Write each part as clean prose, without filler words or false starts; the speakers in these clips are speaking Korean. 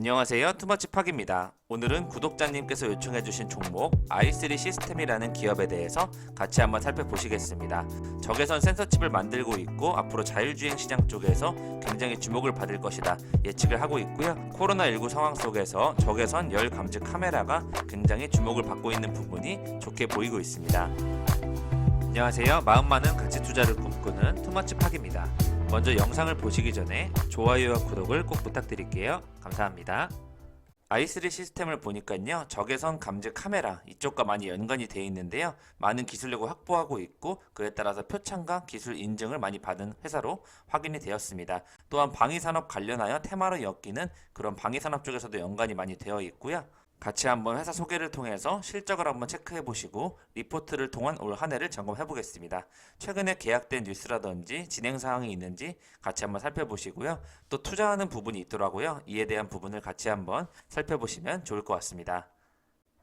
안녕하세요, 투머치팍입니다. 오늘은 구독자님께서 요청해주신 종목 i3 시스템이라는 기업에 대해서 같이 한번 살펴보시겠습니다. 적외선 센서칩을 만들고 있고 앞으로 자율주행 시장 쪽에서 굉장히 주목을 받을 것이다 예측을 하고 있고요. 코로나19 상황 속에서 적외선 열 감지 카메라가 굉장히 주목을 받고 있는 부분이 좋게 보이고 있습니다. 안녕하세요, 마음 많은 가치 투자를 꿈꾸는 투머치팍입니다. 먼저 영상을 보시기 전에 좋아요와 구독을 꼭 부탁드릴게요. 감사합니다. i3 시스템을 보니까요, 적외선 감지 카메라 이쪽과 많이 연관이 되어 있는데요, 많은 기술력을 확보하고 있고 그에 따라서 표창과 기술 인증을 많이 받은 회사로 확인이 되었습니다. 또한 방위산업 관련하여 테마로 엮이는 그런 방위산업 쪽에서도 연관이 많이 되어 있고요. 같이 한번 회사 소개를 통해서 실적을 한번 체크해 보시고 리포트를 통한 올 한 해를 점검해 보겠습니다. 최근에 계약된 뉴스라든지 진행 사항이 있는지 같이 한번 살펴보시고요. 또 투자하는 부분이 있더라고요. 이에 대한 부분을 같이 한번 살펴보시면 좋을 것 같습니다.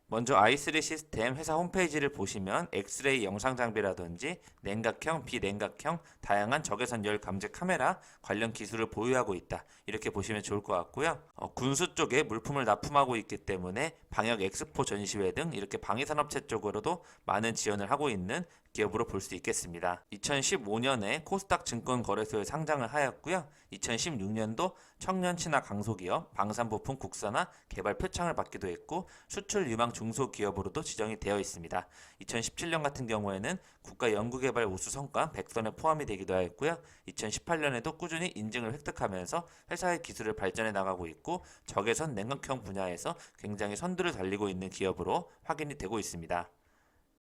먼저 i3 시스템 회사 홈페이지를 보시면 엑스레이 영상 장비라든지 냉각형, 비냉각형 다양한 적외선 열 감지 카메라 관련 기술을 보유하고 있다, 이렇게 보시면 좋을 것 같고요. 군수 쪽에 물품을 납품하고 있기 때문에 방역 엑스포 전시회 등 이렇게 방위산업체 쪽으로도 많은 지원을 하고 있는 기업으로 볼 수 있겠습니다. 2015년에 코스닥 증권거래소에 상장을 하였고요. 2016년도 청년 친화 강소기업 방산부품 국산화 개발 표창을 받기도 했고 수출 유망 중소기업으로도 지정이 되어 있습니다. 2017년 같은 경우에는 국가연구개발 우수 성과 100선에 포함이 되기도 하였고요. 2018년에도 꾸준히 인증을 획득하면서 회사의 기술을 발전해 나가고 있고 적외선 냉각형 분야에서 굉장히 선두를 달리고 있는 기업으로 확인이 되고 있습니다.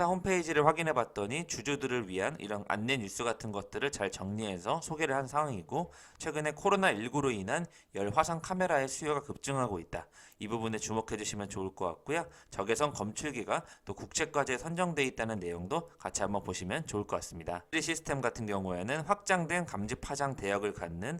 홈페이지를 확인해 봤더니 주주들을 위한 이런 안내 뉴스 같은 것들을 잘 정리해서 소개를 한 상황이고, 최근에 코로나19로 인한 열 화상 카메라의 수요가 급증하고 있다, 이 부분에 주목해 주시면 좋을 것 같고요. 적외선 검출기가 또 국제과제에 선정되어 있다는 내용도 같이 한번 보시면 좋을 것 같습니다. i3 시스템 같은 경우에는 확장된 감지 파장 대역을 갖는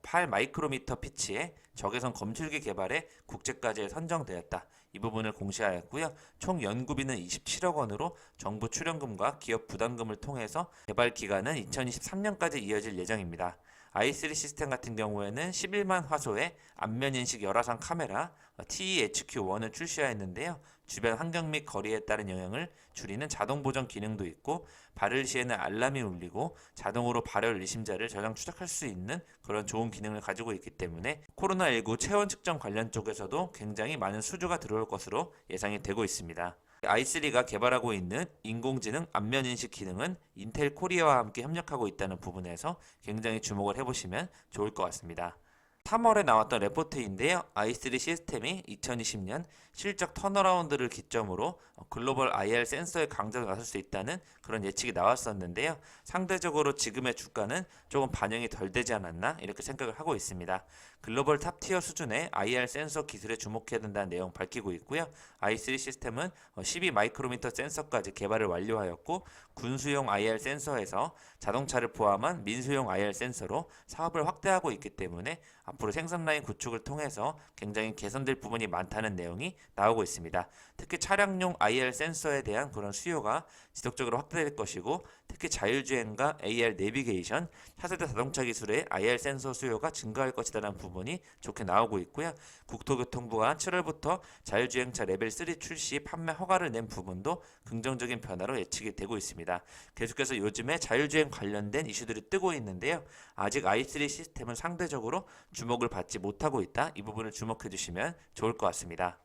8 마이크로미터 피치의 적외선 검출기 개발에 국제과제에 선정되었다, 이 부분을 공시하였고요. 총 연구비는 27억 원으로 정부 출연금과 기업 부담금을 통해서 개발 기간은 2023년까지 이어질 예정입니다. i3 시스템 같은 경우에는 11만 화소의 안면인식 열화상 카메라 TEHQ1을 출시하였는데요. 주변 환경 및 거리에 따른 영향을 줄이는 자동 보정 기능도 있고, 발열 시에는 알람이 울리고 자동으로 발열 의심자를 저장 추적할 수 있는 그런 좋은 기능을 가지고 있기 때문에 코로나19 체온 측정 관련 쪽에서도 굉장히 많은 수주가 들어올 것으로 예상이 되고 있습니다. i3가 개발하고 있는 인공지능 안면인식 기능은 인텔 코리아와 함께 협력하고 있다는 부분에서 굉장히 주목을 해보시면 좋을 것 같습니다. 3월에 나왔던 레포트인데요, i3 시스템이 2020년 실적 턴어라운드를 기점으로 글로벌 IR 센서의 강자로 나설 수 있다는 그런 예측이 나왔었는데요, 상대적으로 지금의 주가는 조금 반영이 덜 되지 않았나 이렇게 생각을 하고 있습니다. 글로벌 탑티어 수준의 IR 센서 기술에 주목해야 된다는 내용 밝히고 있고요. i3 시스템은 12 마이크로미터 센서까지 개발을 완료하였고, 군수용 IR 센서에서 자동차를 포함한 민수용 IR 센서로 사업을 확대하고 있기 때문에 앞으로 생산 라인 구축을 통해서 굉장히 개선될 부분이 많다는 내용이 나오고 있습니다. 특히 차량용 IR 센서에 대한 그런 수요가 지속적으로 확대될 것이고, 특히 자율주행과 AR 내비게이션, 차세대 자동차 기술의 IR 센서 수요가 증가할 것이라는 부분이 좋게 나오고 있고요. 국토교통부가 7월부터 자율주행차 레벨 3 출시 판매 허가를 낸 부분도 긍정적인 변화로 예측이 되고 있습니다. 계속해서 요즘에 자율주행 관련된 이슈들이 뜨고 있는데요, 아직 i3 시스템은 상대적으로 주목을 받지 못하고 있다, 이 부분을 주목해 주시면 좋을 것 같습니다.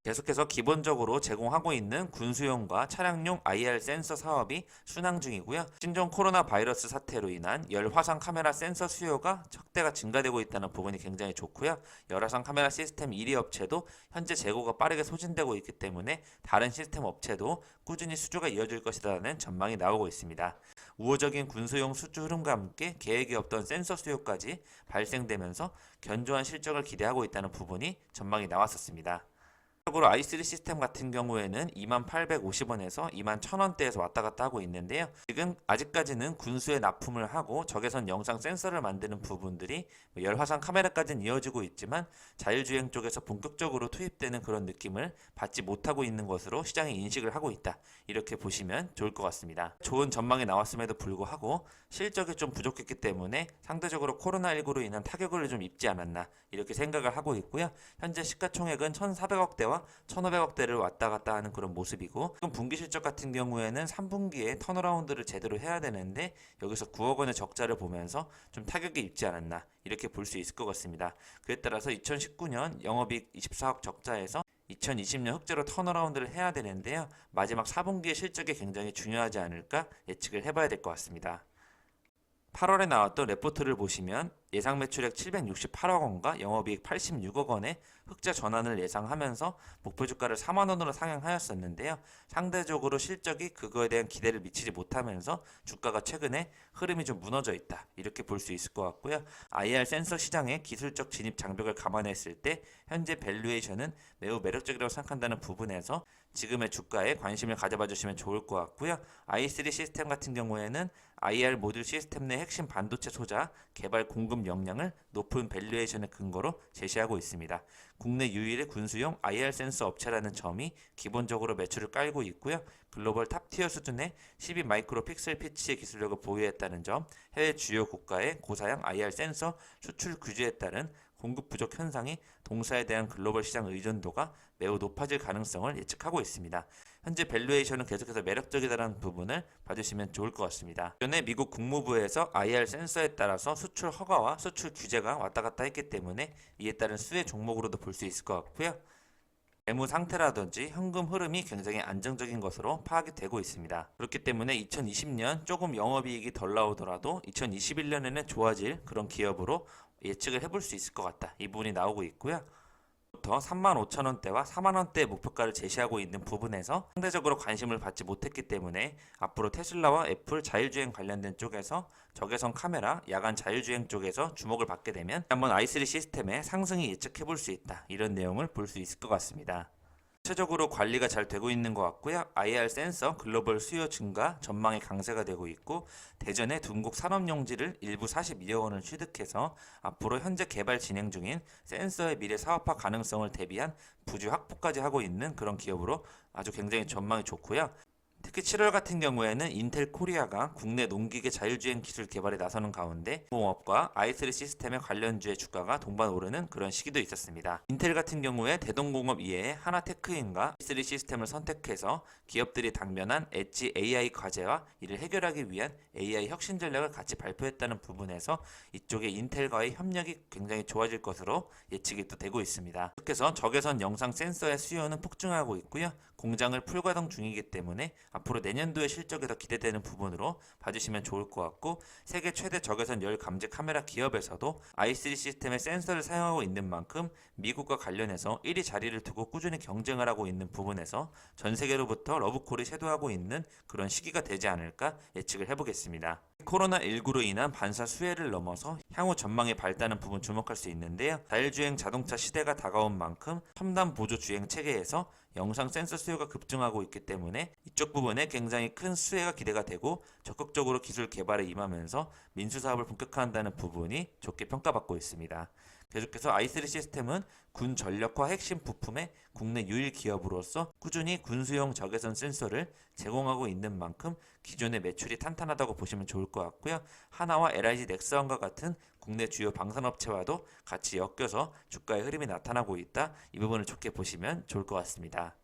계속해서 기본적으로 제공하고 있는 군수용과 차량용 IR 센서 사업이 순항 중이고요. 신종 코로나 바이러스 사태로 인한 열 화상 카메라 센서 수요가 확대가 증가되고 있다는 부분이 굉장히 좋고요. 열화상 카메라 시스템 1위 업체도 현재 재고가 빠르게 소진되고 있기 때문에 다른 시스템 업체도 꾸준히 수주가 이어질 것이라는 전망이 나오고 있습니다. 우호적인 군수용 수주 흐름과 함께 계획이 없던 센서 수요까지 발생되면서 견조한 실적을 기대하고 있다는 부분이 전망이 나왔었습니다. 상대적으로 i3 시스템 같은 경우에는 2850원에서 21,000원대에서 왔다 갔다 하고 있는데요. 지금 아직까지는 군수에 납품을 하고 적외선 영상 센서를 만드는 부분들이 열화상 카메라까지는 이어지고 있지만 자율주행 쪽에서 본격적으로 투입되는 그런 느낌을 받지 못하고 있는 것으로 시장이 인식을 하고 있다. 이렇게 보시면 좋을 것 같습니다. 좋은 전망이 나왔음에도 불구하고 실적이 좀 부족했기 때문에 상대적으로 코로나19로 인한 타격을 좀 입지 않았나 이렇게 생각을 하고 있고요. 현재 시가총액은 1,400억대와 1,500억대를 왔다 갔다 하는 그런 모습이고, 지금 분기 실적 같은 경우에는 3분기에 턴어라운드를 제대로 해야 되는데 여기서 9억 원의 적자를 보면서 좀 타격이 입지 않았나 이렇게 볼 수 있을 것 같습니다. 그에 따라서 2019년 영업이익 24억 적자에서 2020년 흑자로 턴어라운드를 해야 되는데요. 마지막 4분기의 실적이 굉장히 중요하지 않을까 예측을 해봐야 될 것 같습니다. 8월에 나왔던 레포트를 보시면 예상 매출액 768억 원과 영업이익 86억 원의 흑자 전환을 예상하면서 목표 주가를 4만 원으로 상향하였었는데요. 상대적으로 실적이 그거에 대한 기대를 미치지 못하면서 주가가 최근에 흐름이 좀 무너져 있다. 이렇게 볼 수 있을 것 같고요. IR 센서 시장의 기술적 진입 장벽을 감안했을 때 현재 밸류에이션은 매우 매력적이라고 생각한다는 부분에서 지금의 주가에 관심을 가져봐 주시면 좋을 것 같고요. i3 시스템 같은 경우에는 IR 모듈 시스템 내 핵심 반도체 소자 개발 공급 역량을 높은 밸류에이션의 근거로 제시하고 있습니다. 국내 유일의 군수용 IR 센서 업체라는 점이 기본적으로 매출을 깔고 있고요. 글로벌 탑티어 수준의 12 마이크로 픽셀 피치의 기술력을 보유했다는 점, 해외 주요 국가의 고사양 IR 센서 수출 규제에 따른 공급 부족 현상이 동사에 대한 글로벌 시장 의존도가 매우 높아질 가능성을 예측하고 있습니다. 현재 밸류에이션은 계속해서 매력적이다라는 부분을 봐주시면 좋을 것 같습니다. 전에 미국 국무부에서 IR 센서에 따라서 수출 허가와 수출 규제가 왔다 갔다 했기 때문에 이에 따른 수혜 종목으로도 볼 수 있을 것 같고요. 재무 상태라든지 현금 흐름이 굉장히 안정적인 것으로 파악이 되고 있습니다. 그렇기 때문에 2020년 조금 영업이익이 덜 나오더라도 2021년에는 좋아질 그런 기업으로 예측을 해볼 수 있을 것 같다. 이 부분이 나오고 있고요. 부터 35,000원대와 4만원대의 목표가를 제시하고 있는 부분에서 상대적으로 관심을 받지 못했기 때문에 앞으로 테슬라와 애플 자율주행 관련된 쪽에서 적외선 카메라, 야간 자율주행 쪽에서 주목을 받게 되면 한번 i3 시스템의 상승이 예측해 볼 수 있다. 이런 내용을 볼 수 있을 것 같습니다. 전체적으로 관리가 잘 되고 있는 것 같고요. IR 센서 글로벌 수요 증가 전망이 강세가 되고 있고, 대전의 둔곡 산업용지를 일부 42억 원을 취득해서 앞으로 현재 개발 진행 중인 센서의 미래 사업화 가능성을 대비한 부지 확보까지 하고 있는 그런 기업으로 아주 굉장히 전망이 좋고요. 특히 7월 같은 경우에는 인텔 코리아가 국내 농기계 자율주행 기술 개발에 나서는 가운데 공업과 i3 시스템의 관련주의 주가가 동반 오르는 그런 시기도 있었습니다. 인텔 같은 경우에 대동공업 이외에 하나테크인과 i3 시스템을 선택해서 기업들이 당면한 엣지 AI 과제와 이를 해결하기 위한 AI 혁신 전략을 같이 발표했다는 부분에서 이쪽에 인텔과의 협력이 굉장히 좋아질 것으로 예측이 또 되고 있습니다. 그래서 적외선 영상 센서의 수요는 폭증하고 있고요. 공장을 풀가동 중이기 때문에 앞으로 내년도의 실적이 더 기대되는 부분으로 봐주시면 좋을 것 같고, 세계 최대 적외선 열 감지 카메라 기업에서도 i3 시스템의 센서를 사용하고 있는 만큼 미국과 관련해서 1위 자리를 두고 꾸준히 경쟁을 하고 있는 부분에서 전 세계로부터 러브콜이 쇄도하고 있는 그런 시기가 되지 않을까 예측을 해보겠습니다. 코로나19로 인한 반사 수혜를 넘어서 향후 전망의 발달하는 부분 주목할 수 있는데요. 자율주행 자동차 시대가 다가온 만큼 첨단 보조 주행 체계에서 영상 센서 수요가 급증하고 있기 때문에 이쪽 부분에 굉장히 큰 수혜가 기대가 되고 적극적으로 기술 개발에 임하면서 민수 사업을 본격화한다는 부분이 좋게 평가받고 있습니다. 계속해서 i3 시스템은 군 전력화 핵심 부품의 국내 유일 기업으로서 꾸준히 군수용 적외선 센서를 제공하고 있는 만큼 기존의 매출이 탄탄하다고 보시면 좋을 것 같고요. 하나와 LIG 넥스원과 같은 국내 주요 방산업체와도 같이 엮여서 주가의 흐름이 나타나고 있다. 이 부분을 좋게 보시면 좋을 것 같습니다.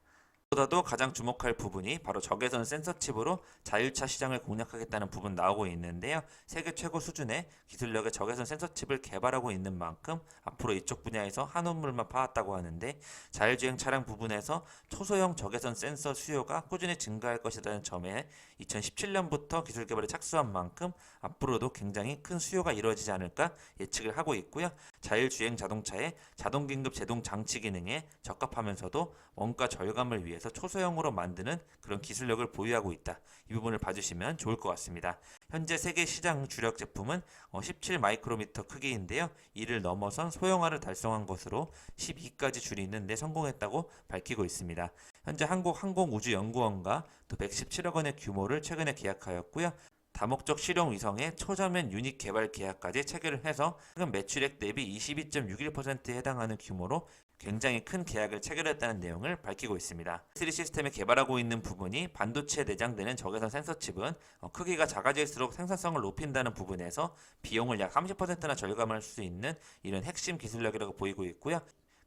보다도 가장 주목할 부분이 바로 적외선 센서 칩으로 자율차 시장을 공략하겠다는 부분 나오고 있는데요. 세계 최고 수준의 기술력의 적외선 센서 칩을 개발하고 있는 만큼 앞으로 이쪽 분야에서 한우물만 파왔다고 하는데, 자율주행 차량 부분에서 초소형 적외선 센서 수요가 꾸준히 증가할 것이라는 점에 2017년부터 기술 개발에 착수한 만큼 앞으로도 굉장히 큰 수요가 이루어지지 않을까 예측을 하고 있고요. 자율주행 자동차의 자동긴급 제동 장치 기능에 적합하면서도 원가 절감을 위해서 대해서 초소형으로 만드는 그런 기술력을 보유하고 있다. 이 부분을 봐주시면 좋을 것 같습니다. 현재 세계 시장 주력 제품은 17 마이크로미터 크기인데요. 이를 넘어선 소형화를 달성한 것으로 12까지 줄이는 데 성공했다고 밝히고 있습니다. 현재 한국항공우주연구원과 또 117억 원의 규모를 최근에 계약하였고요. 다목적 실용 위성의 초저면 유닛 개발 계약까지 체결을 해서 최근 매출액 대비 22.61%에 해당하는 규모로 굉장히 큰 계약을 체결했다는 내용을 밝히고 있습니다. 3D 시스템에 개발하고 있는 부분이 반도체에 내장되는 적외선 센서 칩은 크기가 작아질수록 생산성을 높인다는 부분에서 비용을 약 30%나 절감할 수 있는 이런 핵심 기술력이라고 보이고 있고요.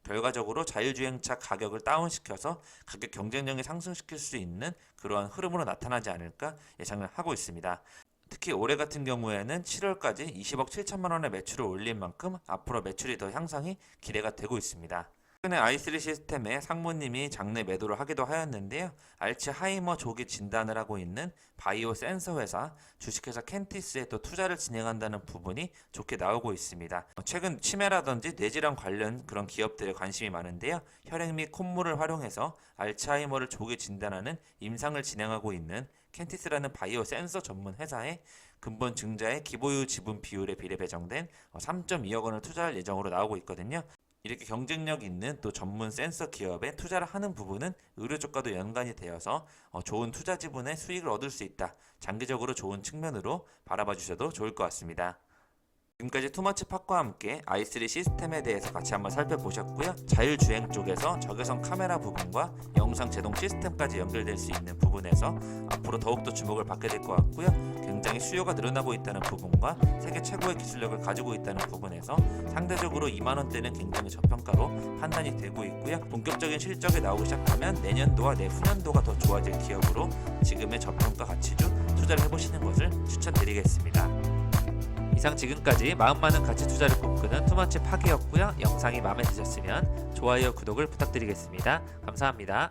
결과적으로 자율주행차 가격을 다운시켜서 가격 경쟁력을 상승시킬 수 있는 그러한 흐름으로 나타나지 않을까 예상을 하고 있습니다. 특히 올해 같은 경우에는 7월까지 20억 7천만 원의 매출을 올린 만큼 앞으로 매출이 더 향상이 기대가 되고 있습니다. 최근에 i3 시스템의 상무님이 장내 매도를 하기도 하였는데요. 알츠하이머 조기 진단을 하고 있는 바이오 센서 회사 주식회사 켄티스에 또 투자를 진행한다는 부분이 좋게 나오고 있습니다. 최근 치매라든지 뇌질환 관련 그런 기업들에 관심이 많은데요. 혈액 및 콧물을 활용해서 알츠하이머를 조기 진단하는 임상을 진행하고 있는 켄티스라는 바이오 센서 전문 회사에 근본 증자의 기보유 지분 비율에 비례 배정된 3.2억 원을 투자할 예정으로 나오고 있거든요. 이렇게 경쟁력 있는 또 전문 센서 기업에 투자를 하는 부분은 의료 쪽과도 연관이 되어서 좋은 투자 지분의 수익을 얻을 수 있다. 장기적으로 좋은 측면으로 바라봐 주셔도 좋을 것 같습니다. 지금까지 투머치 팟과 함께 i3 시스템에 대해서 같이 한번 살펴보셨고요. 자율주행 쪽에서 적외선 카메라 부분과 영상 제동 시스템까지 연결될 수 있는 부분에서 앞으로 더욱더 주목을 받게 될 것 같고요. 굉장히 수요가 늘어나고 있다는 부분과 세계 최고의 기술력을 가지고 있다는 부분에서 상대적으로 2만원대는 굉장히 저평가로 판단이 되고 있고요. 본격적인 실적이 나오기 시작하면 내년도와 내후년도가 더 좋아질 기업으로 지금의 저평가 가치주 투자를 해보시는 것을 추천드리겠습니다. 이상 지금까지 마음 많은 가치 투자를 꿈꾸는 투머치 팟이었고요. 영상이 마음에 드셨으면 좋아요, 구독을 부탁드리겠습니다. 감사합니다.